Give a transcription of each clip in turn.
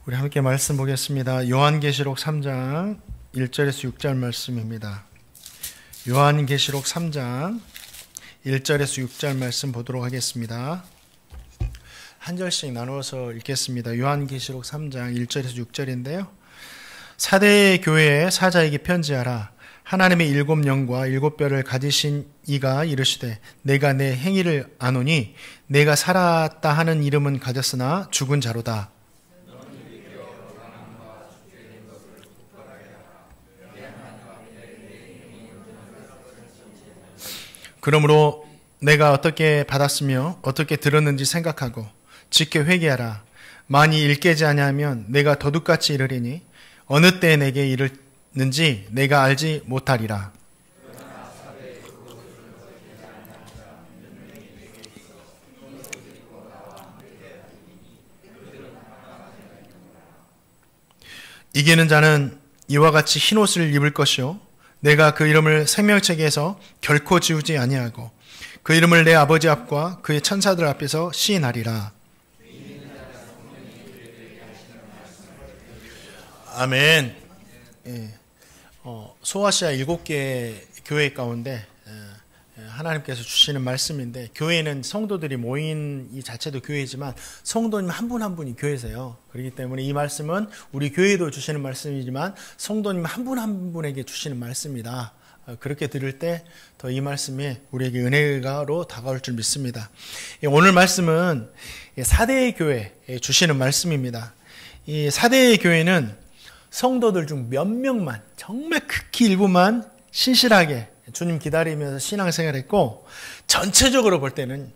우리 함께 말씀 보겠습니다. 요한계시록 3장 1절에서 6절 말씀입니다. 요한계시록 3장 1절에서 6절 말씀 보도록 하겠습니다. 한 절씩 나누어서 읽겠습니다. 요한계시록 3장 1절에서 6절인데요. 사대 교회의 사자에게 편지하라. 하나님의 일곱 영과 일곱 뼈를 가지신 이가 이르시되 내가 내 행위를 아노니 내가 살았다 하는 이름은 가졌으나 죽은 자로다. 그러므로 내가 어떻게 받았으며 어떻게 들었는지 생각하고 지켜 회개하라. 만일 일깨지 아니하면 내가 도둑같이 이르리니 어느 때 내게 이르는지 내가 알지 못하리라. 이기는 자는 이와 같이 흰옷을 입을 것이요 내가 그 이름을 생명책에서 결코 지우지 아니하고 그 이름을 내 아버지 앞과 그의 천사들 앞에서 시인하리라. 아멘. 예. 소아시아 7개 교회 가운데 하나님께서 주시는 말씀인데, 교회는 성도들이 모인 이 자체도 교회지만 성도님 한 분 한 분이 교회세요. 그렇기 때문에 이 말씀은 우리 교회도 주시는 말씀이지만 성도님 한 분 한 분에게 주시는 말씀이다. 그렇게 들을 때 더 이 말씀이 우리에게 은혜가로 다가올 줄 믿습니다. 오늘 말씀은 사대의 교회에 주시는 말씀입니다. 이 사대의 교회는 성도들 중 몇 명만, 정말 극히 일부만 신실하게 주님 기다리면서 신앙생활했고, 전체적으로 볼 때는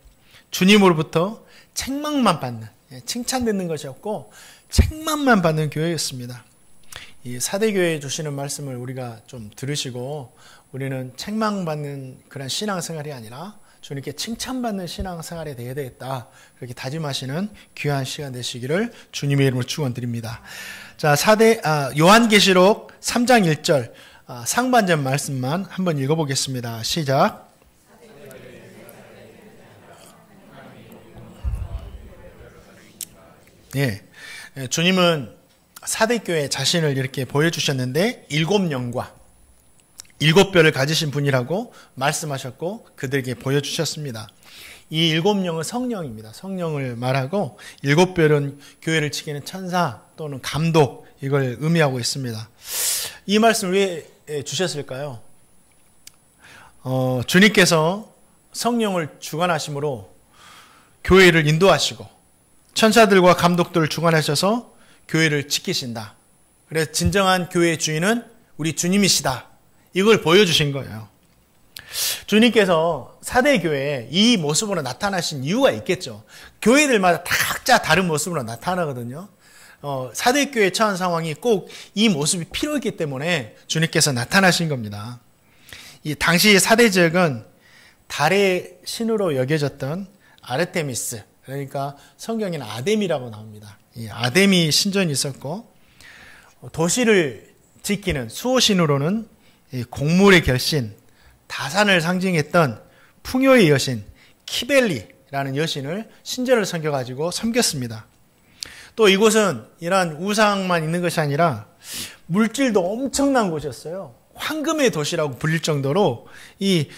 주님으로부터 책망만 받는, 칭찬받는 것이었고 책망만 받는 교회였습니다. 이 사대교회에 주시는 말씀을 우리가 좀 들으시고, 우리는 책망받는 그런 신앙생활이 아니라 주님께 칭찬받는 신앙생활이 되어야 되겠다, 그렇게 다짐하시는 귀한 시간 되시기를 주님의 이름으로 축원드립니다. 자, 요한계시록 3장 1절 상반절 말씀만 한번 읽어보겠습니다. 시작. 예, 주님은 사대교회 자신을 이렇게 보여주셨는데 7영과 7뼈를 가지신 분이라고 말씀하셨고 그들에게 보여주셨습니다. 이 7영은 성령입니다. 성령을 말하고 7뼈는 교회를 지키는 천사 또는 감독, 이걸 의미하고 있습니다. 이 말씀을 왜 주셨을까요? 주님께서 성령을 주관하심으로 교회를 인도하시고 천사들과 감독들을 주관하셔서 교회를 지키신다. 그래서 진정한 교회의 주인은 우리 주님이시다. 이걸 보여주신 거예요. 주님께서 사대교회에 이 모습으로 나타나신 이유가 있겠죠. 교회들마다 각자 다른 모습으로 나타나거든요. 사대교회에 처한 상황이 꼭 이 모습이 필요했기 때문에 주님께서 나타나신 겁니다. 이 당시 사대 지역은 달의 신으로 여겨졌던 아르테미스, 그러니까 성경에는 아데미라고 나옵니다. 이 아데미 신전이 있었고, 도시를 지키는 수호신으로는 곡물의 결신, 다산을 상징했던 풍요의 여신 키벨리라는 여신을 신전을 섬겨가지고 섬겼습니다. 또 이곳은 이러한 우상만 있는 것이 아니라 물질도 엄청난 곳이었어요. 황금의 도시라고 불릴 정도로 이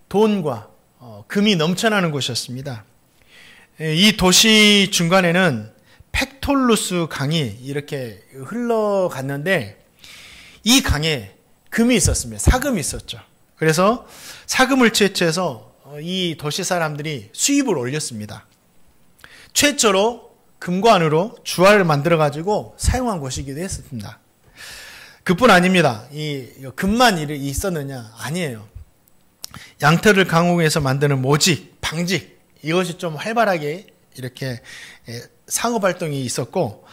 돈과 금이 넘쳐나는 곳이었습니다. 이 도시 중간에는 팩톨루스 강이 이렇게 흘러갔는데 이 강에 금이 있었습니다. 사금이 있었죠. 그래서 사금을 채취해서 이 도시 사람들이 수입을 올렸습니다. 최초로 금관으로 주화를 만들어가지고 사용한 곳이기도 했습니다. 그뿐 아닙니다. 이 금만 있었느냐? 아니에요. 양털을 강호해서 만드는 모직, 방직, 이것이 좀 활발하게 이렇게 상업활동이 있었고,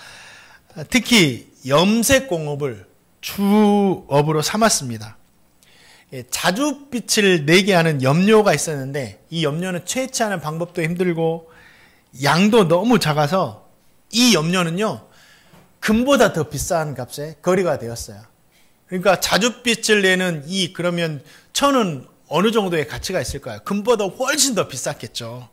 특히 염색공업을 주업으로 삼았습니다. 자줏빛을 내게 하는 염료가 있었는데 이 염료는 채취하는 방법도 힘들고 양도 너무 작아서 이 염료는요 금보다 더 비싼 값에 거래가 되었어요. 그러니까 자줏빛을 내는 그러면 천은 어느 정도의 가치가 있을까요? 금보다 훨씬 더 비쌌겠죠.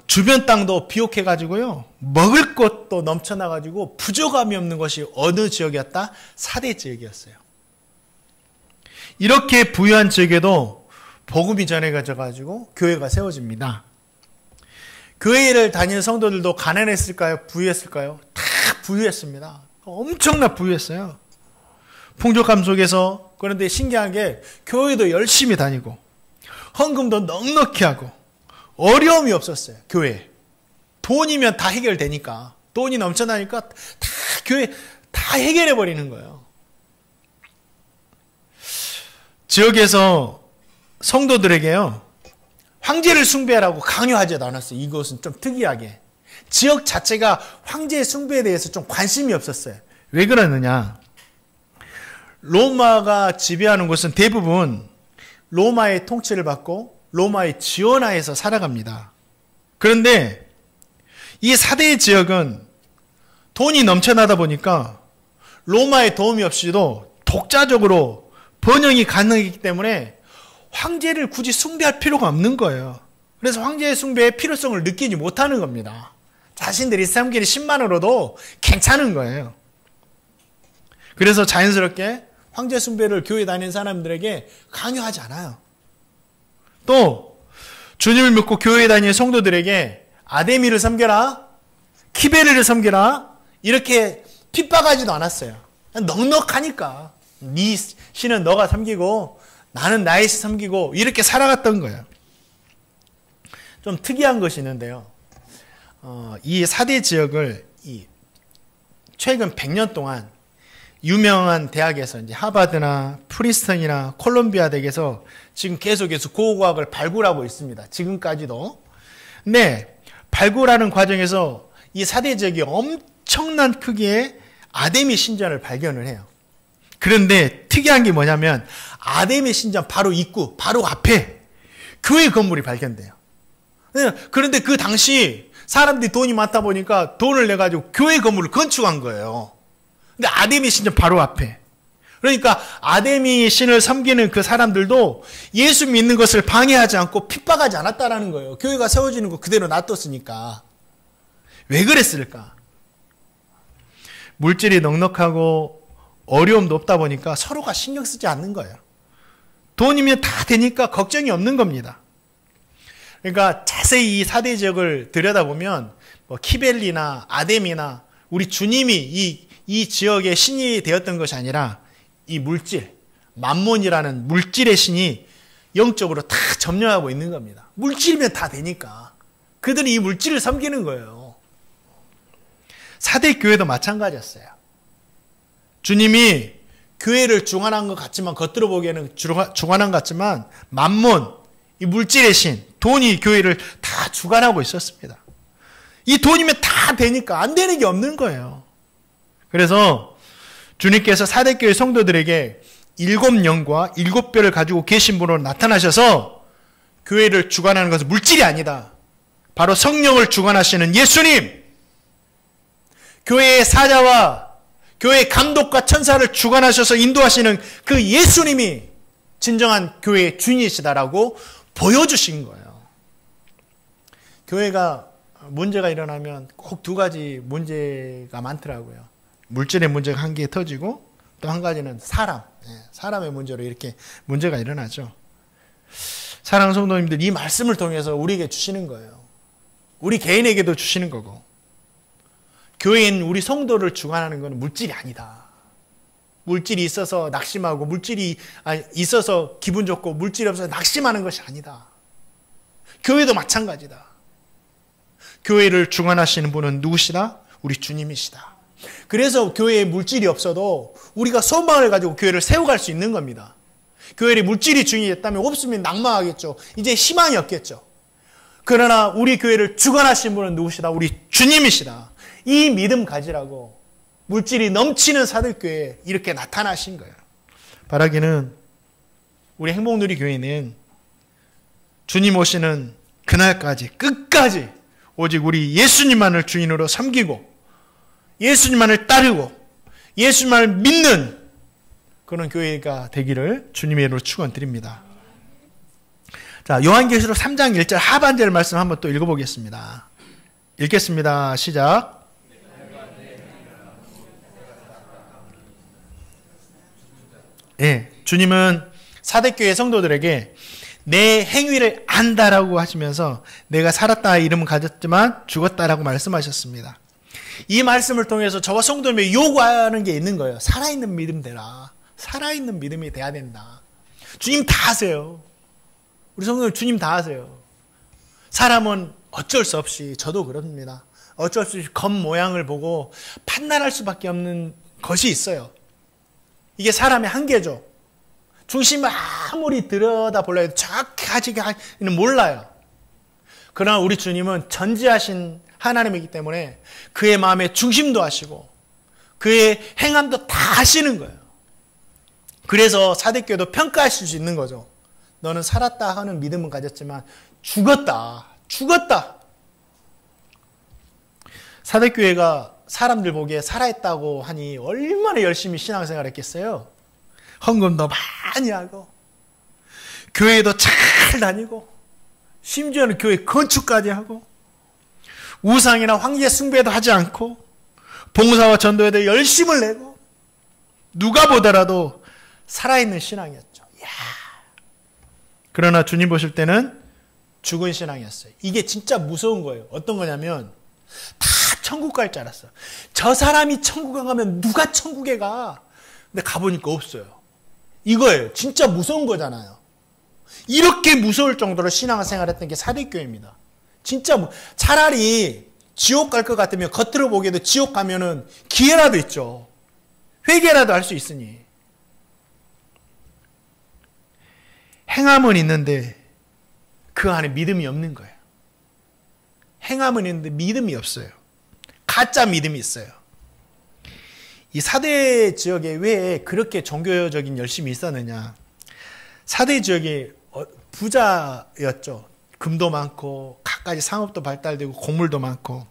주변 땅도 비옥해가지고요. 먹을 것도 넘쳐나가지고 부족함이 없는 것이 어느 지역이었다? 사대 지역이었어요. 이렇게 부유한 지역에도 복음이 전해가지고 교회가 세워집니다. 교회를 다니는 성도들도 가난했을까요? 부유했을까요? 다 부유했습니다. 엄청나 부유했어요. 풍족함 속에서. 그런데 신기한 게 교회도 열심히 다니고 헌금도 넉넉히 하고 어려움이 없었어요. 교회. 돈이면 다 해결되니까. 돈이 넘쳐나니까 다 교회 다 해결해 버리는 거예요. 지역에서 성도들에게요. 황제를 숭배하라고 강요하지도 않았어요. 이것은 좀 특이하게. 지역 자체가 황제 숭배에 대해서 좀 관심이 없었어요. 왜 그러느냐? 로마가 지배하는 곳은 대부분 로마의 통치를 받고 로마의 지원하에서 살아갑니다. 그런데 이 사대 지역은 돈이 넘쳐나다 보니까 로마의 도움이 없이도 독자적으로 번영이 가능하기 때문에 황제를 굳이 숭배할 필요가 없는 거예요. 그래서 황제의 숭배의 필요성을 느끼지 못하는 겁니다. 자신들이 섬기는 10만으로도 괜찮은 거예요. 그래서 자연스럽게 황제 숭배를 교회 다니는 사람들에게 강요하지 않아요. 또 주님을 믿고 교회에 다니는 성도들에게 아데미를 섬겨라, 키베르를 섬겨라 이렇게 핍박하지도 않았어요. 넉넉하니까 네 신은 너가 섬기고 나는 나의 신 섬기고 이렇게 살아갔던 거예요. 좀 특이한 것이 있는데요. 이 사대 지역을 최근 100년 동안 유명한 대학에서 이제 하버드나 프린스턴이나 콜롬비아 대학에서 지금 계속해서 고고학을 발굴하고 있습니다. 지금까지도. 근데 발굴하는 과정에서 이 사대 지역이 엄청난 크기의 아데미 신전을 발견을 해요. 그런데 특이한 게 뭐냐면 아데미 신전 바로 입구, 바로 앞에 교회 건물이 발견돼요. 그런데 그 당시 사람들이 돈이 많다 보니까 돈을 내가지고 교회 건물을 건축한 거예요. 근데 아데미 신전 바로 앞에. 그러니까 아데미 신을 섬기는 그 사람들도 예수 믿는 것을 방해하지 않고 핍박하지 않았다라는 거예요. 교회가 세워지는 거 그대로 놔뒀으니까. 왜 그랬을까? 물질이 넉넉하고 어려움도 없다 보니까 서로가 신경 쓰지 않는 거예요. 돈이면 다 되니까 걱정이 없는 겁니다. 그러니까 자세히 이 사대 지역을 들여다보면 키벨리나 아데미나 우리 주님이 이 지역의 신이 되었던 것이 아니라 이 물질, 만몬이라는 물질의 신이 영적으로 다 점령하고 있는 겁니다. 물질이면 다 되니까. 그들이 이 물질을 섬기는 거예요. 사대 교회도 마찬가지였어요. 주님이 교회를 주관한 것 같지만, 겉으로 보기에는 주관한 것 같지만, 만몬, 이 물질의 신, 돈이 교회를 다 주관하고 있었습니다. 이 돈이면 다 되니까 안 되는 게 없는 거예요. 그래서 주님께서 사대교회 성도들에게 7영과 7뼈를 가지고 계신 분으로 나타나셔서 교회를 주관하는 것은 물질이 아니다. 바로 성령을 주관하시는 예수님, 교회의 사자와 교회의 감독과 천사를 주관하셔서 인도하시는 그 예수님이 진정한 교회의 주인이시다라고 보여주신 거예요. 교회가 문제가 일어나면 꼭 두 가지 문제가 많더라고요. 물질의 문제가 한 개 터지고 또 한 가지는 사람의 문제로 이렇게 문제가 일어나죠. 사랑하는 성도님들, 이 말씀을 통해서 우리에게 주시는 거예요. 우리 개인에게도 주시는 거고, 교회인 우리 성도를 주관하는 것은 물질이 아니다. 물질이 있어서 낙심하고, 물질이 있어서 기분 좋고, 물질이 없어서 낙심하는 것이 아니다. 교회도 마찬가지다. 교회를 주관하시는 분은 누구시다? 우리 주님이시다. 그래서 교회에 물질이 없어도 우리가 소망을 가지고 교회를 세워갈 수 있는 겁니다. 교회에 물질이 주인이 됐다면 없으면 낙망하겠죠. 이제 희망이 없겠죠. 그러나 우리 교회를 주관하신 분은 누구시다? 우리 주님이시다. 이 믿음 가지라고 물질이 넘치는 사들교회에 이렇게 나타나신 거예요. 바라기는 우리 행복누리 교회는 주님 오시는 그날까지 끝까지 오직 우리 예수님만을 주인으로 섬기고 예수님만을 따르고 예수님만을 믿는 그런 교회가 되기를 주님의 이름으로 축원드립니다. 자, 요한계시록 3장 1절 하반절 말씀 한번 또 읽어보겠습니다. 읽겠습니다. 시작. 예, 주님은 사대교회 성도들에게 내 행위를 안다라고 하시면서 내가 살았다 이름은 가졌지만 죽었다라고 말씀하셨습니다. 이 말씀을 통해서 저와 성도님이 요구하는 게 있는 거예요. 살아있는 믿음 되라. 살아있는 믿음이 돼야 된다. 주님 다 하세요. 우리 성도님 주님 다 하세요. 사람은 어쩔 수 없이, 저도 그렇습니다. 어쩔 수 없이 겉모양을 보고 판단할 수밖에 없는 것이 있어요. 이게 사람의 한계죠. 중심을 아무리 들여다보려 해도 정확하지는 몰라요. 그러나 우리 주님은 전지하신 하나님이기 때문에 그의 마음의 중심도 아시고 그의 행함도 다 아시는 거예요. 그래서 사대교회도 평가하실 수 있는 거죠. 너는 살았다 하는 믿음은 가졌지만 죽었다. 사대교회가 사람들 보기에 살아있다고 하니 얼마나 열심히 신앙생활 했겠어요. 헌금도 많이 하고 교회도 잘 다니고 심지어는 교회 건축까지 하고 우상이나 황제 숭배도 하지 않고 봉사와 전도에도 열심을 내고 누가 보더라도 살아있는 신앙이었죠. 이야. 그러나 주님 보실 때는 죽은 신앙이었어요. 이게 진짜 무서운 거예요. 어떤 거냐면 다 천국 갈 줄 알았어요. 저 사람이 천국에 가면 누가 천국에 가? 근데 가보니까 없어요. 이거예요. 진짜 무서운 거잖아요. 이렇게 무서울 정도로 신앙생활 했던 게 사대교회입니다. 진짜 차라리 지옥 갈 것 같으면 겉으로 보기에도 지옥 가면은 기회라도 있죠. 회개라도 할 수 있으니. 행함은 있는데 그 안에 믿음이 없는 거예요. 행함은 있는데 믿음이 없어요. 가짜 믿음이 있어요. 이 사대 지역에 왜 그렇게 종교적인 열심이 있었느냐. 사대 지역이 부자였죠. 금도 많고 갖가지 상업도 발달되고 곡물도 많고.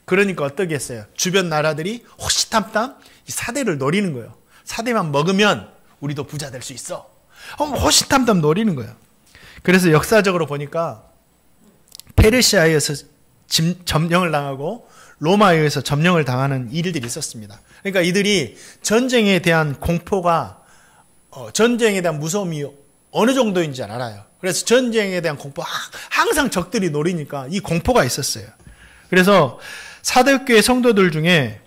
그러니까 어떻게 했어요? 주변 나라들이 호시탐탐 이 사대를 노리는 거예요. 사대만 먹으면 우리도 부자 될 수 있어. 호시탐탐 노리는 거예요. 그래서 역사적으로 보니까 페르시아에서 점령을 당하고 로마에 의해서 점령을 당하는 일들이 있었습니다. 그러니까 이들이 전쟁에 대한 공포가 전쟁에 대한 무서움이 어느 정도인지 알아요. 그래서 전쟁에 대한 공포 항상 적들이 노리니까 이 공포가 있었어요. 그래서 사대교회 성도들 중에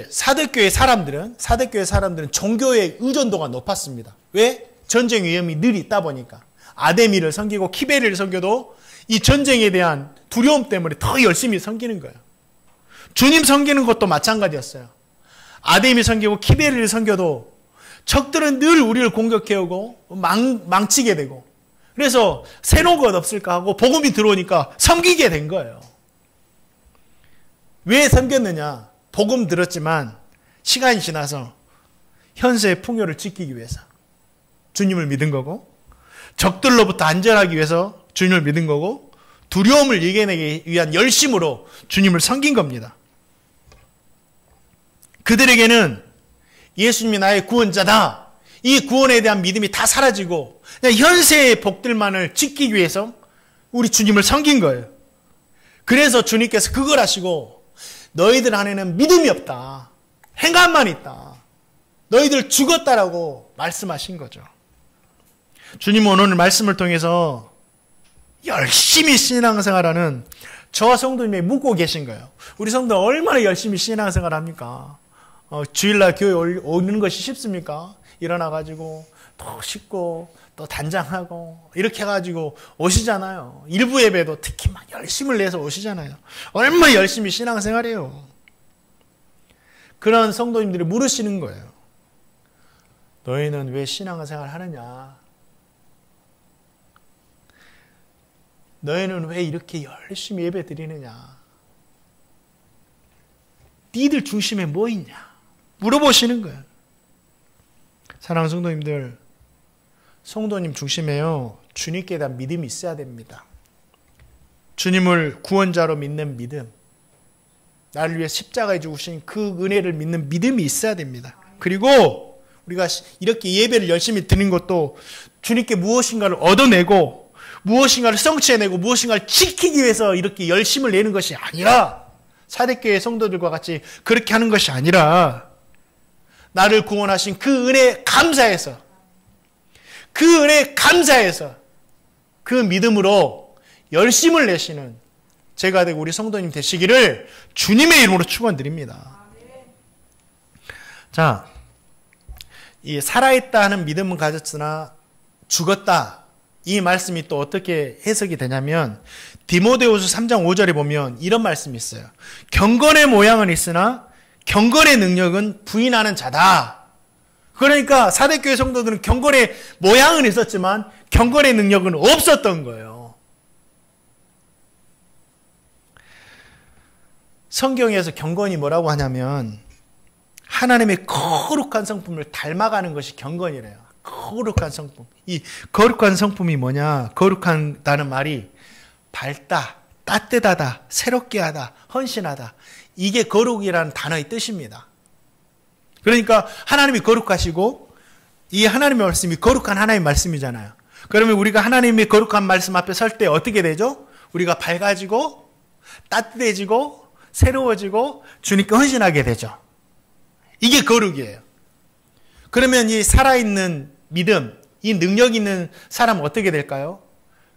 사대교회 사람들은 종교의 의존도가 높았습니다. 왜? 전쟁 위험이 늘 있다 보니까. 아데미를 섬기고 키베리를 섬겨도 이 전쟁에 대한 두려움 때문에 더 열심히 섬기는 거예요. 주님 섬기는 것도 마찬가지였어요. 아데미 섬기고 키베리를 섬겨도 적들은 늘 우리를 공격해오고 망치게 되고, 그래서 새로운 것 없을까 하고 복음이 들어오니까 섬기게 된 거예요. 왜 섬겼느냐? 복음 들었지만 시간이 지나서 현세의 풍요를 지키기 위해서 주님을 믿은 거고, 적들로부터 안전하기 위해서 주님을 믿은 거고, 두려움을 이겨내기 위한 열심으로 주님을 섬긴 겁니다. 그들에게는 예수님이 나의 구원자다, 이 구원에 대한 믿음이 다 사라지고 그냥 현세의 복들만을 지키기 위해서 우리 주님을 섬긴 거예요. 그래서 주님께서 그걸 하시고 너희들 안에는 믿음이 없다, 행함만 있다, 너희들 죽었다라고 말씀하신 거죠. 주님은 오늘 말씀을 통해서 열심히 신앙생활하는 저와 성도님이 묻고 계신 거예요. 우리 성도 얼마나 열심히 신앙생활 합니까? 주일날 교회 오는 것이 쉽습니까? 일어나가지고 또 씻고 또 단장하고 이렇게 해가지고 오시잖아요. 일부 예배도 특히 막 열심을 내서 오시잖아요. 얼마나 열심히 신앙생활해요. 그런 성도님들이 물으시는 거예요. 너희는 왜 신앙생활 하느냐? 너희는 왜 이렇게 열심히 예배 드리느냐? 니들 중심에 뭐 있냐? 물어보시는 거예요. 사랑하는 성도님들, 성도님 중심에요, 주님께 대한 믿음이 있어야 됩니다. 주님을 구원자로 믿는 믿음, 나를 위해 십자가에 죽으신 그 은혜를 믿는 믿음이 있어야 됩니다. 그리고 우리가 이렇게 예배를 열심히 드리는 것도 주님께 무엇인가를 얻어내고 무엇인가를 성취해내고 무엇인가를 지키기 위해서 이렇게 열심을 내는 것이 아니라 사대교회 성도들과 같이 그렇게 하는 것이 아니라 나를 구원하신 그 은혜에 감사해서 그 은혜에 감사해서 그 믿음으로 열심을 내시는 제가 되고 우리 성도님 되시기를 주님의 이름으로 축원드립니다. 자, 이 살아있다 하는 믿음은 가졌으나 죽었다. 이 말씀이 또 어떻게 해석이 되냐면 디모데후서 3장 5절에 보면 이런 말씀이 있어요. 경건의 모양은 있으나 경건의 능력은 부인하는 자다. 그러니까 사대교회 성도들은 경건의 모양은 있었지만 경건의 능력은 없었던 거예요. 성경에서 경건이 뭐라고 하냐면 하나님의 거룩한 성품을 닮아가는 것이 경건이래요. 거룩한 성품. 이 거룩한 성품이 뭐냐? 거룩하다는 말이 밝다, 따뜻하다, 새롭게 하다, 헌신하다. 이게 거룩이라는 단어의 뜻입니다. 그러니까 하나님이 거룩하시고 이 하나님의 말씀이 거룩한 하나님의 말씀이잖아요. 그러면 우리가 하나님의 거룩한 말씀 앞에 설 때 어떻게 되죠? 우리가 밝아지고 따뜻해지고 새로워지고 주님께 헌신하게 되죠. 이게 거룩이에요. 그러면 이 살아있는 믿음, 이 능력 있는 사람은 어떻게 될까요?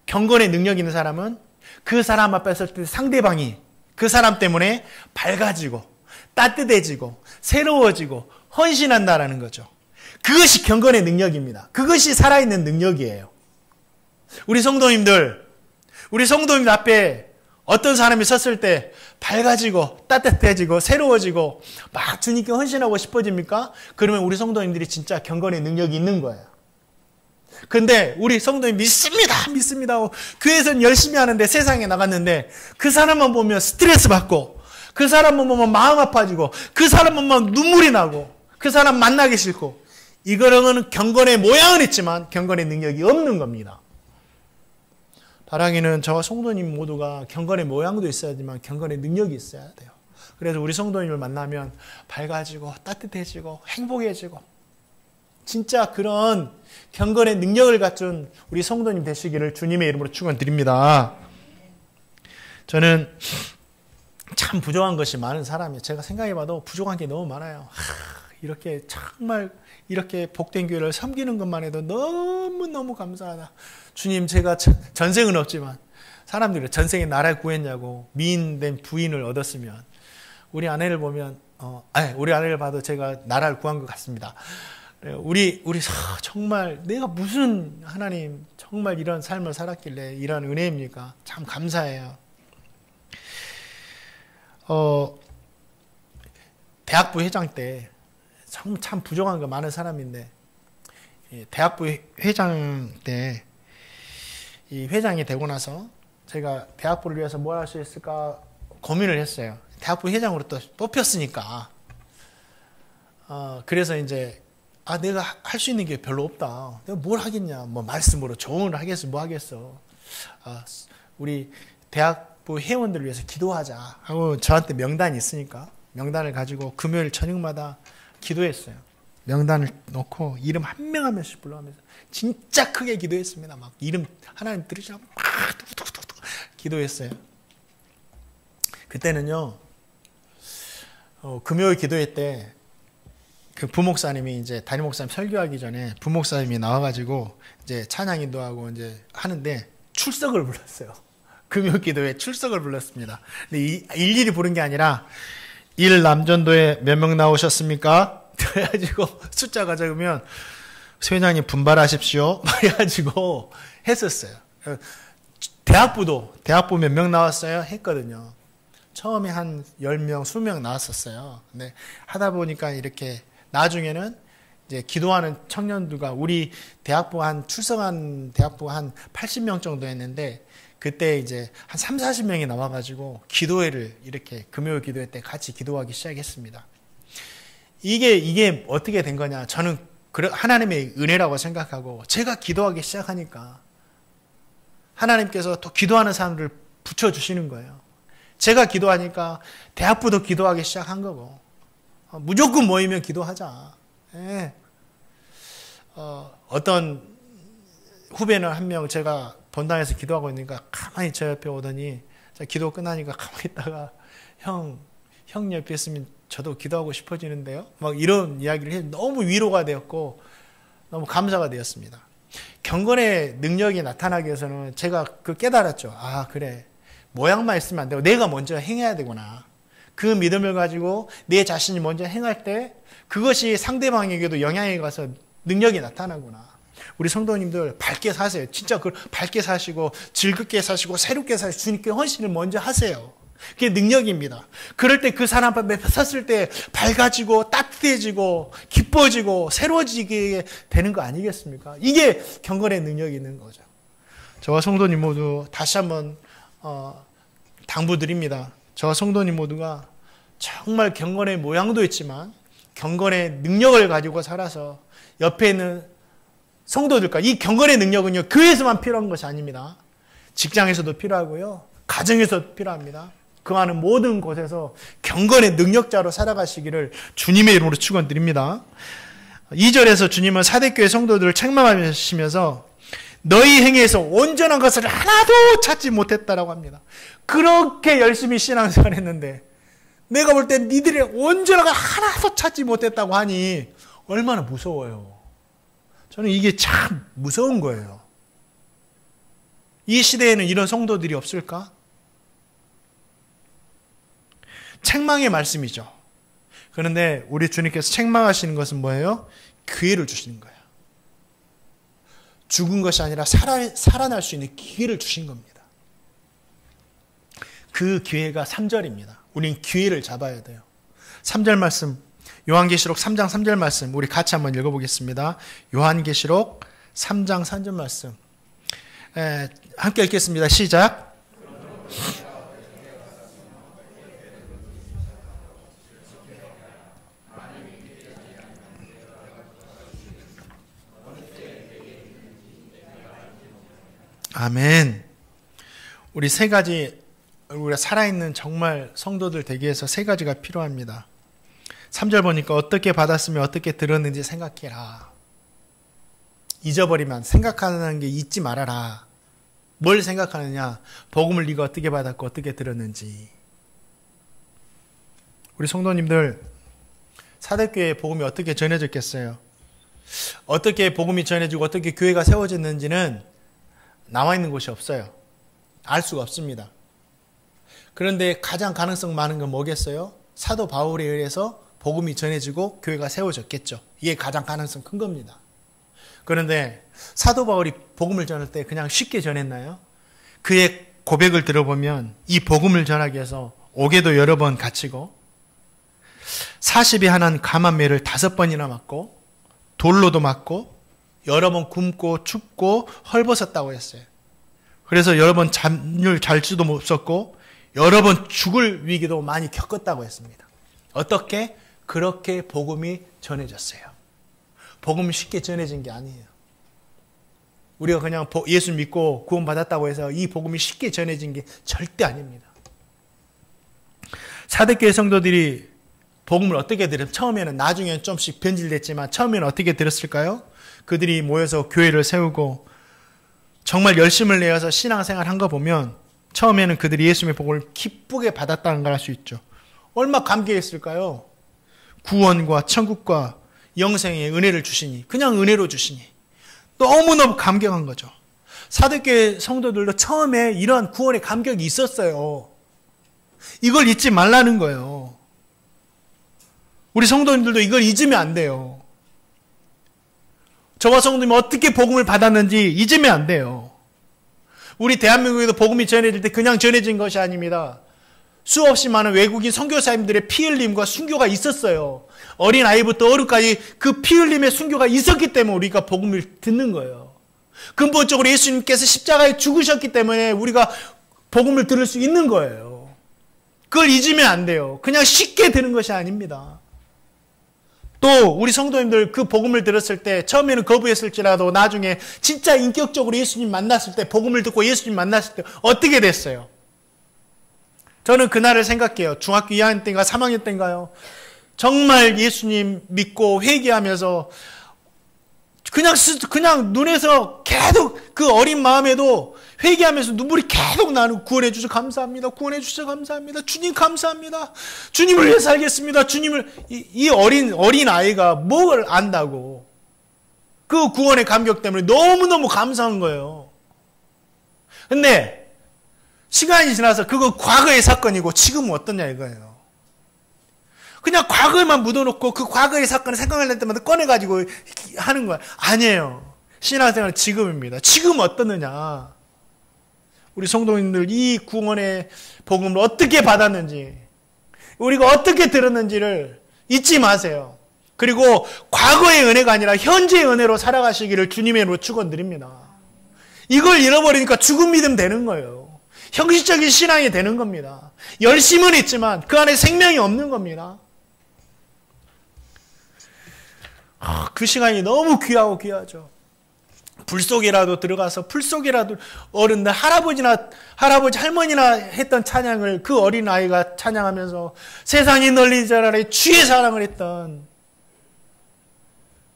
경건의 능력 있는 사람은 그 사람 앞에 설 때 상대방이 그 사람 때문에 밝아지고 따뜻해지고 새로워지고 헌신한다라는 거죠. 그것이 경건의 능력입니다. 그것이 살아있는 능력이에요. 우리 성도님들 앞에 어떤 사람이 섰을 때 밝아지고 따뜻해지고 새로워지고 막 주님께 헌신하고 싶어집니까? 그러면 우리 성도님들이 진짜 경건의 능력이 있는 거예요. 근데 우리 성도님 믿습니다. 교회에서는 열심히 하는데 세상에 나갔는데 그 사람만 보면 스트레스 받고 그 사람만 보면 마음 아파지고 그 사람만 보면 눈물이 나고 그 사람 만나기 싫고 이거는 경건의 모양은 있지만 경건의 능력이 없는 겁니다. 바라기는 저와 성도님 모두가 경건의 모양도 있어야지만 경건의 능력이 있어야 돼요. 그래서 우리 성도님을 만나면 밝아지고 따뜻해지고 행복해지고 진짜 그런 경건의 능력을 갖춘 우리 성도님 되시기를 주님의 이름으로 축원드립니다. 저는 참 부족한 것이 많은 사람이에요. 제가 생각해봐도 부족한 게 너무 많아요. 이렇게 정말 이렇게 복된 교회를 섬기는 것만 해도 너무너무 감사하다. 주님, 제가 전생은 없지만 사람들이 전생에 나라를 구했냐고 미인된 부인을 얻었으면 우리 아내를 보면 우리 아내를 봐도 제가 나라를 구한 것 같습니다. 우리 정말 내가 무슨 하나님 정말 이런 삶을 살았길래 이런 은혜입니까? 참 감사해요. 대학부 회장 때 참 부족한 거 많은 사람인데 대학부 회장 때 이 회장이 되고 나서 제가 대학부를 위해서 뭘 할 수 있을까 고민을 했어요. 대학부 회장으로 또 뽑혔으니까 그래서 이제 내가 할 수 있는 게 별로 없다. 내가 뭘 하겠냐. 뭐 말씀으로 조언을 하겠어. 뭐 하겠어. 우리 대학부 회원들을 위해서 기도하자 하고 저한테 명단이 있으니까 명단을 가지고 금요일 저녁마다 기도했어요. 명단을 놓고 이름 한 명 한 명씩 불러가면서 진짜 크게 기도했습니다. 막 이름 하나님 들으시고 막 뚝뚝뚝뚝 기도했어요. 그때는요 금요일 기도회 때 그 부목사님이 이제 담임 목사님 설교하기 전에 부목사님이 나와가지고 이제 찬양 인도하고 이제 하는데 출석을 불렀어요. 금요일 기도회 출석을 불렀습니다. 근데 일일이 부른 게 아니라 일 남전도에 몇 명 나오셨습니까? 그래가지고 숫자가 적으면 회장님 분발하십시오. 그래가지고 했었어요. 대학부 몇 명 나왔어요? 했거든요. 처음에 한 10명, 20명 나왔었어요. 근데 하다 보니까 이렇게 나중에는 이제 기도하는 청년들과 우리 출석한 대학부 한 80명 정도 했는데 그때 이제 한 3, 40명이 나와가지고 기도회를 이렇게 금요일 기도회 때 같이 기도하기 시작했습니다. 이게 어떻게 된 거냐. 저는 하나님의 은혜라고 생각하고 제가 기도하기 시작하니까 하나님께서 또 기도하는 사람들을 붙여주시는 거예요. 제가 기도하니까 대학부도 기도하기 시작한 거고 무조건 모이면 기도하자. 어떤 후배는 한 명 제가 본당에서 기도하고 있으니까 가만히 저 옆에 오더니 기도 끝나니까 가만히 있다가 형 옆에 있으면 저도 기도하고 싶어지는데요. 막 이런 이야기를 해. 너무 위로가 되었고 너무 감사가 되었습니다. 경건의 능력이 나타나기 위해서는 제가 깨달았죠. 아, 그래. 모양만 있으면 안 되고 내가 먼저 행해야 되구나. 그 믿음을 가지고 내 자신이 먼저 행할 때 그것이 상대방에게도 영향이 가서 능력이 나타나구나. 우리 성도님들 밝게 사세요. 진짜 밝게 사시고 즐겁게 사시고 새롭게 사시고 주님께 헌신을 먼저 하세요. 그게 능력입니다. 그럴 때 그 사람 앞에 섰을 때 밝아지고 따뜻해지고 기뻐지고 새로워지게 되는 거 아니겠습니까? 이게 경건의 능력이 있는 거죠. 저와 성도님 모두 다시 한번 당부드립니다. 저와 성도님 모두가 정말 경건의 모양도 있지만 경건의 능력을 가지고 살아서 옆에 있는 성도들과 이 경건의 능력은요 교회에서만 필요한 것이 아닙니다. 직장에서도 필요하고요. 가정에서도 필요합니다. 그 하는 모든 곳에서 경건의 능력자로 살아가시기를 주님의 이름으로 축원드립니다. 2절에서 주님은 사대교회 성도들을 책망하시면서 너희 행위에서 온전한 것을 하나도 찾지 못했다라고 합니다. 그렇게 열심히 신앙생활 했는데 내가 볼 때 니들의 온전한 걸 하나도 찾지 못했다고 하니 얼마나 무서워요. 저는 이게 참 무서운 거예요. 이 시대에는 이런 성도들이 없을까? 책망의 말씀이죠. 그런데 우리 주님께서 책망하시는 것은 뭐예요? 기회를 주시는 거예요. 죽은 것이 아니라 살아날 수 있는 기회를 주신 겁니다. 그 기회가 3절입니다. 우린 기회를 잡아야 돼요. 3절 말씀, 요한계시록 3장 3절 말씀 우리 같이 한번 읽어보겠습니다. 요한계시록 3장 3절 말씀 함께 읽겠습니다. 시작. 아멘. 우리 세 가지, 우리가 살아있는 정말 성도들 되기 위해서 세 가지가 필요합니다. 3절 보니까 어떻게 받았으면 어떻게 들었는지 생각해라. 잊어버리면 생각하는 게 잊지 말아라. 뭘 생각하느냐? 복음을 네가 어떻게 받았고 어떻게 들었는지. 우리 성도님들 사대교회의 복음이 어떻게 전해졌겠어요? 어떻게 복음이 전해지고 어떻게 교회가 세워졌는지는 나와 있는 곳이 없어요. 알 수가 없습니다. 그런데 가장 가능성 많은 건 뭐겠어요? 사도 바울에 의해서 복음이 전해지고 교회가 세워졌겠죠. 이게 가장 가능성 큰 겁니다. 그런데 사도 바울이 복음을 전할 때 그냥 쉽게 전했나요? 그의 고백을 들어보면 이 복음을 전하기 위해서 옥에도 여러 번 갇히고 40이 한한 감한 매를 5번이나 맞고 돌로도 맞고 여러 번 굶고 춥고 헐벗었다고 했어요. 그래서 여러 번 잠을 잘 수도 없었고 여러 번 죽을 위기도 많이 겪었다고 했습니다. 어떻게? 그렇게 복음이 전해졌어요. 복음이 쉽게 전해진 게 아니에요. 우리가 그냥 예수 믿고 구원받았다고 해서 이 복음이 쉽게 전해진 게 절대 아닙니다. 사대교회 성도들이 복음을 어떻게 들었어요? 처음에는 나중에는 좀씩 변질됐지만 처음에는 어떻게 들었을까요? 그들이 모여서 교회를 세우고 정말 열심을 내어서 신앙생활 한 거 보면 처음에는 그들이 예수님의 복음을 기쁘게 받았다는 걸 알 수 있죠. 얼마나 감개했을까요? 구원과 천국과 영생의 은혜를 주시니, 그냥 은혜로 주시니 너무너무 감격한 거죠. 사대교회 성도들도 처음에 이러한 구원의 감격이 있었어요. 이걸 잊지 말라는 거예요. 우리 성도님들도 이걸 잊으면 안 돼요. 저와 성도님이 어떻게 복음을 받았는지 잊으면 안 돼요. 우리 대한민국에도 복음이 전해질 때 그냥 전해진 것이 아닙니다. 수없이 많은 외국인 선교사님들의 피 흘림과 순교가 있었어요. 어린 아이부터 어른까지 그 피 흘림의 순교가 있었기 때문에 우리가 복음을 듣는 거예요. 근본적으로 예수님께서 십자가에 죽으셨기 때문에 우리가 복음을 들을 수 있는 거예요. 그걸 잊으면 안 돼요. 그냥 쉽게 듣는 것이 아닙니다. 또 우리 성도님들 그 복음을 들었을 때 처음에는 거부했을지라도 나중에 진짜 인격적으로 예수님 만났을 때 복음을 듣고 예수님 만났을 때 어떻게 됐어요? 저는 그날을 생각해요. 중학교 2학년 때인가 3학년 때인가요? 정말 예수님 믿고 회개하면서 그냥 눈에서 계속 그 어린 마음에도 회개하면서 눈물이 계속 나는 구원해 주셔서 감사합니다. 구원해 주셔서 감사합니다. 주님 감사합니다. 주님을 위해 살겠습니다. 주님을 이 어린 아이가 뭘 안다고 그 구원의 감격 때문에 너무너무 감사한 거예요. 근데 시간이 지나서 그거 과거의 사건이고 지금은 어떠냐 이거예요. 그냥 과거에만 묻어놓고 그 과거의 사건을 생각날 때마다 꺼내가지고 하는 거야. 아니에요. 신앙생활은 지금입니다. 지금 어떻느냐. 우리 성도님들 이 구원의 복음을 어떻게 받았는지 우리가 어떻게 들었는지를 잊지 마세요. 그리고 과거의 은혜가 아니라 현재의 은혜로 살아가시기를 주님의 이름으로 축원드립니다. 이걸 잃어버리니까 죽은 믿음 되는 거예요. 형식적인 신앙이 되는 겁니다. 열심은 있지만 그 안에 생명이 없는 겁니다. 그 시간이 너무 귀하고 귀하죠. 불 속이라도 들어가서 풀 속이라도 어른들 할아버지 할머니나 했던 찬양을 그 어린 아이가 찬양하면서 세상이 널리 자라리 주의 사랑을 했던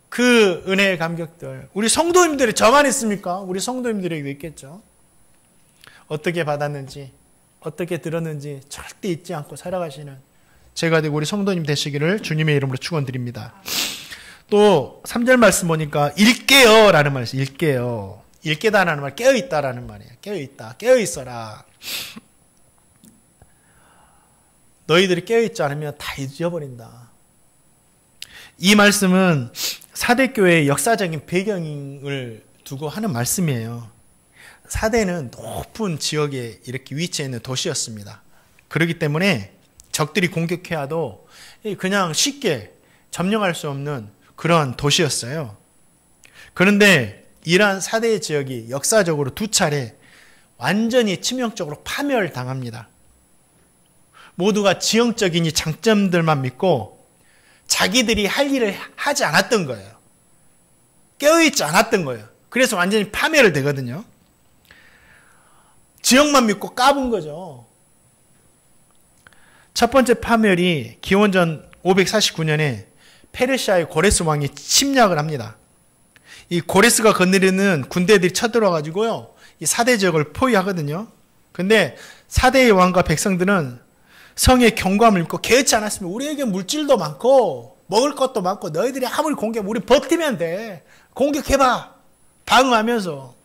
그 은혜의 감격들 우리 성도님들이 저만 있습니까? 우리 성도님들에게도 있겠죠. 어떻게 받았는지 어떻게 들었는지 절대 잊지 않고 살아가시는 제가 되고 우리 성도님 되시기를 주님의 이름으로 축원드립니다. 또 3절 말씀 보니까 일깨어 라는 말이 있어요. 일깨어. 일깨다라는 말 깨어있다라는 말이에요. 깨어있다. 깨어있어라. 너희들이 깨어있지 않으면 다 잊어버린다. 이 말씀은 사대교회의 역사적인 배경을 두고 하는 말씀이에요. 사대는 높은 지역에 이렇게 위치해 있는 도시였습니다. 그렇기 때문에 적들이 공격해와도 그냥 쉽게 점령할 수 없는 그런 도시였어요. 그런데 이러한 사대 지역이 역사적으로 2차례 완전히 치명적으로 파멸당합니다. 모두가 지형적인 이 장점들만 믿고 자기들이 할 일을 하지 않았던 거예요. 깨어있지 않았던 거예요. 그래서 완전히 파멸을 되거든요. 지형만 믿고 까본 거죠. 첫 번째 파멸이 기원전 549년에 페르시아의 고레스 왕이 침략을 합니다. 이 고레스가 거느리는 군대들이 쳐들어가지고요, 이 사대 지역을 포위하거든요. 근데 사대의 왕과 백성들은 성의 경고함을 읽고 개의치 않았으면 우리에게 물질도 많고 먹을 것도 많고 너희들이 아무리 공격하면 우리 버티면 돼. 공격해봐. 방어하면서.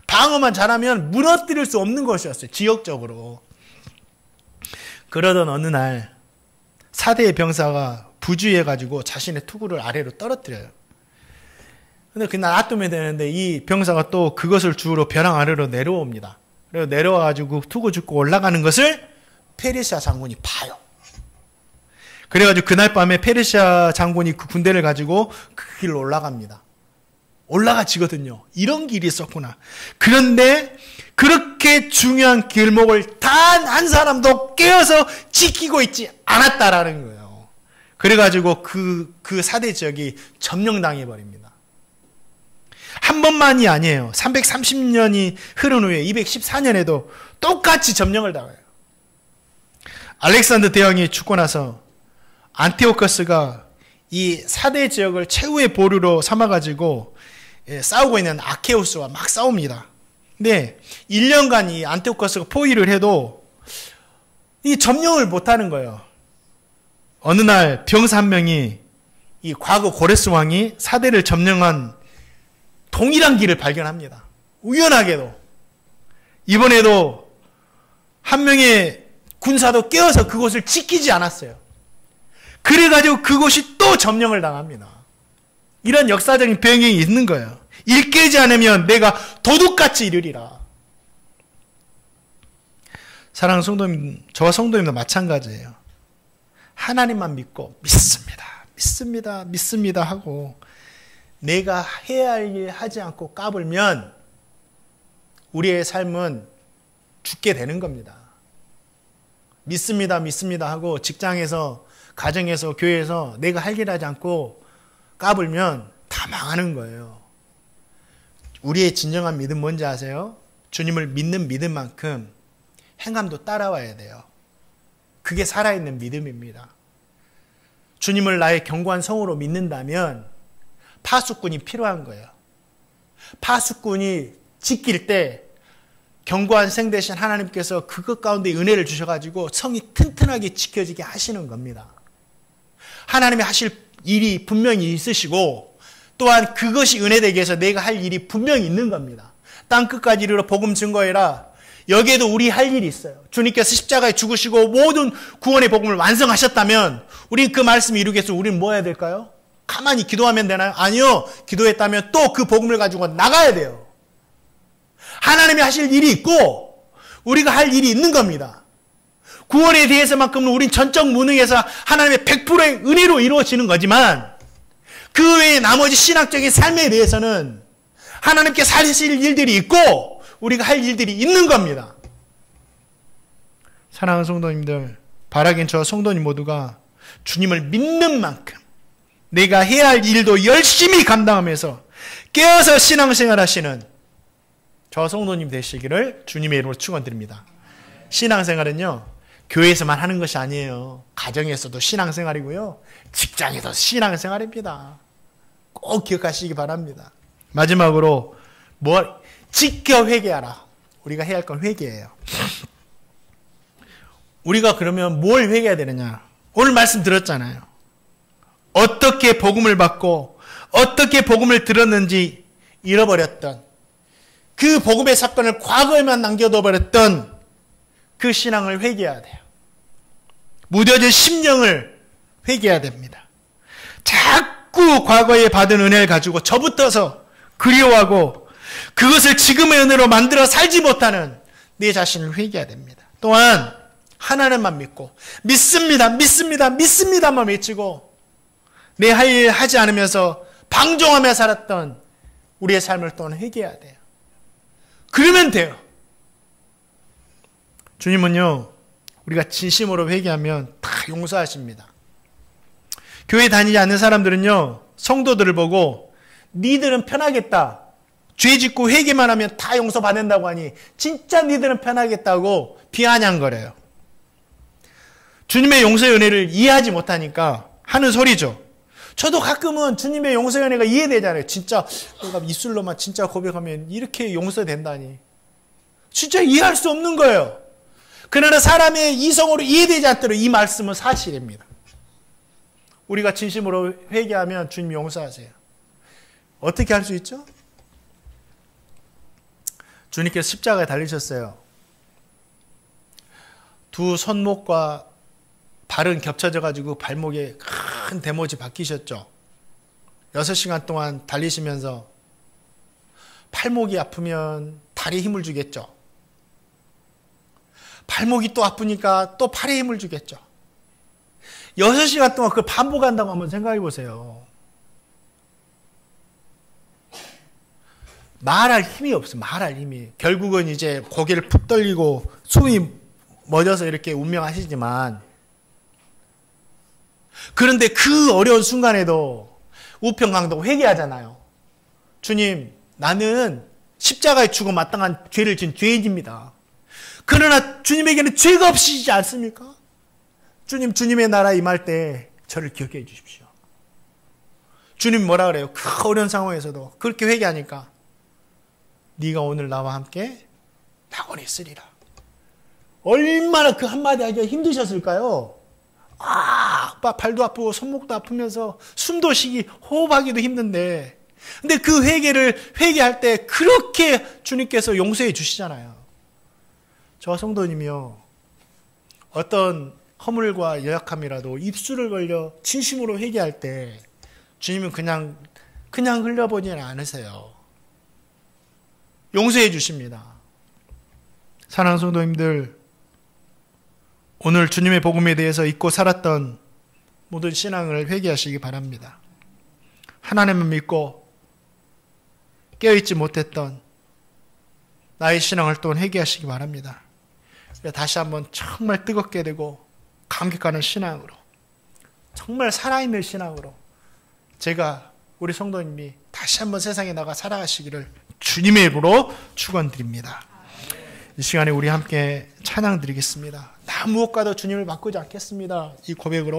방어만 잘하면 무너뜨릴 수 없는 것이었어요. 지역적으로. 그러던 어느 날 사대의 병사가 부주의해가지고 자신의 투구를 아래로 떨어뜨려요. 근데 그날 놔두면 되는데 이 병사가 또 그것을 주우러 벼랑 아래로 내려옵니다. 그리고 내려와가지고 투구 줍고 올라가는 것을 페르시아 장군이 봐요. 그래가지고 그날 밤에 페르시아 장군이 그 군대를 가지고 그 길로 올라갑니다. 올라가지거든요. 이런 길이 있었구나. 그런데 그렇게 중요한 길목을 단 한 사람도 깨어서 지키고 있지 않았다라는 거예요. 그래가지고 그 사대 지역이 점령당해버립니다. 한 번만이 아니에요. 330년이 흐른 후에 214년에도 똑같이 점령을 당해요. 알렉산더 대왕이 죽고 나서 안티오커스가 이 사대 지역을 최후의 보루로 삼아가지고 싸우고 있는 아케우스와 막 싸웁니다. 근데 1년간 이 안티오커스가 포위를 해도 이 점령을 못하는 거예요. 어느 날 병사 한 명이 이 과거 고레스 왕이 사대를 점령한 동일한 길을 발견합니다. 우연하게도. 이번에도 한 명의 군사도 깨어서 그곳을 지키지 않았어요. 그래가지고 그곳이 또 점령을 당합니다. 이런 역사적인 배경이 있는 거예요. 일깨지 않으면 내가 도둑같이 이르리라. 사랑하는 성도님, 저와 성도님도 마찬가지예요. 하나님만 믿고 믿습니다 하고 내가 해야 할 일 하지 않고 까불면 우리의 삶은 죽게 되는 겁니다. 믿습니다 하고 직장에서, 가정에서, 교회에서 내가 할 일 하지 않고 까불면 다 망하는 거예요. 우리의 진정한 믿음 뭔지 아세요? 주님을 믿는 믿음만큼 행함도 따라와야 돼요. 그게 살아있는 믿음입니다. 주님을 나의 견고한 성으로 믿는다면 파수꾼이 필요한 거예요. 파수꾼이 지킬 때 견고한 생 대신 하나님께서 그것 가운데 은혜를 주셔가지고 성이 튼튼하게 지켜지게 하시는 겁니다. 하나님이 하실 일이 분명히 있으시고 또한 그것이 은혜되게 해서 내가 할 일이 분명히 있는 겁니다. 땅끝까지 이르러 복음 증거해라. 여기에도 우리 할 일이 있어요. 주님께서 십자가에 죽으시고 모든 구원의 복음을 완성하셨다면 우린 그 말씀을 이루기 위해서 우리는 뭐 해야 될까요? 가만히 기도하면 되나요? 아니요. 기도했다면 또 그 복음을 가지고 나가야 돼요. 하나님이 하실 일이 있고 우리가 할 일이 있는 겁니다. 구원에 대해서만큼은 우린 전적 무능해서 하나님의 100%의 은혜로 이루어지는 거지만 그 외에 나머지 신학적인 삶에 대해서는 하나님께서 하실 일들이 있고 우리가 할 일들이 있는 겁니다. 사랑하는 성도님들, 바라긴 저와 성도님 모두가 주님을 믿는 만큼 내가 해야 할 일도 열심히 감당하면서 깨어서 신앙생활 하시는 저 성도님 되시기를 주님의 이름으로 축원드립니다. 신앙생활은요, 교회에서만 하는 것이 아니에요. 가정에서도 신앙생활이고요. 직장에서 신앙생활입니다. 꼭 기억하시기 바랍니다. 마지막으로 지켜 회개하라. 우리가 해야 할 건 회개예요. 우리가 그러면 뭘 회개해야 되느냐? 오늘 말씀 들었잖아요. 어떻게 복음을 받고 어떻게 복음을 들었는지 잃어버렸던 그 복음의 사건을 과거에만 남겨둬버렸던 그 신앙을 회개해야 돼요. 무뎌진 심령을 회개해야 됩니다. 자꾸 과거에 받은 은혜를 가지고 저붙어서 그리워하고 그것을 지금의 은혜로 만들어 살지 못하는 내 자신을 회개해야 됩니다. 또한 하나님만 믿고 믿습니다, 믿습니다, 믿습니다만 외치고 내 할 일 하지 않으면서 방종하며 살았던 우리의 삶을 또한 회개해야 돼요. 그러면 돼요. 주님은요, 우리가 진심으로 회개하면 다 용서하십니다. 교회 다니지 않는 사람들은요, 성도들을 보고 니들은 편하겠다, 죄 짓고 회개만 하면 다 용서받는다고 하니 진짜 니들은 편하겠다고 비아냥거려요. 주님의 용서의 은혜를 이해하지 못하니까 하는 소리죠. 저도 가끔은 주님의 용서의 은혜가 이해되잖아요. 진짜 내가 입술로만 진짜 고백하면 이렇게 용서된다니. 진짜 이해할 수 없는 거예요. 그러나 사람의 이성으로 이해되지 않도록 이 말씀은 사실입니다. 우리가 진심으로 회개하면 주님 용서하세요. 어떻게 할 수 있죠? 주님께서 십자가에 달리셨어요. 두 손목과 발은 겹쳐져 가지고 발목에 큰 대못이 박히셨죠. 6시간 동안 달리시면서 팔목이 아프면 다리에 힘을 주겠죠. 발목이 또 아프니까 또 팔에 힘을 주겠죠. 6시간 동안 그걸 반복한다고 한번 생각해 보세요. 말할 힘이 없어. 말할 힘이. 결국은 이제 고개를 푹 떨리고 숨이 멎어서 이렇게 운명하시지만, 그런데 그 어려운 순간에도 우평강도 회개하잖아요. 주님, 나는 십자가에 죽어 마땅한 죄를 진 죄인입니다. 그러나 주님에게는 죄가 없으시지 않습니까? 주님, 주님의 나라 임할 때 저를 기억해 주십시오. 주님 뭐라 그래요? 그 어려운 상황에서도 그렇게 회개하니까 네가 오늘 나와 함께 낙원에 있으리라. 얼마나 그 한마디 하기가 힘드셨을까요? 발도 아프고 손목도 아프면서 숨도 쉬기, 호흡하기도 힘든데, 근데 그 회개할 때 그렇게 주님께서 용서해 주시잖아요. 저 성도님이요, 어떤 허물과 연약함이라도 입술을 걸려 진심으로 회개할 때 주님은 그냥 흘려보지는 않으세요. 용서해 주십니다. 사랑하는 성도님들, 오늘 주님의 복음에 대해서 잊고 살았던 모든 신앙을 회개하시기 바랍니다. 하나님을 믿고 깨어있지 못했던 나의 신앙을 또 회개하시기 바랍니다. 다시 한번 정말 뜨겁게 되고 감격하는 신앙으로, 정말 살아있는 신앙으로 우리 성도님이 다시 한번 세상에 나가 살아가시기를 주님의 이름으로 축원드립니다. 이 시간에 우리 함께 찬양 드리겠습니다. 나 무엇과도 주님을 바꾸지 않겠습니다. 이 고백으로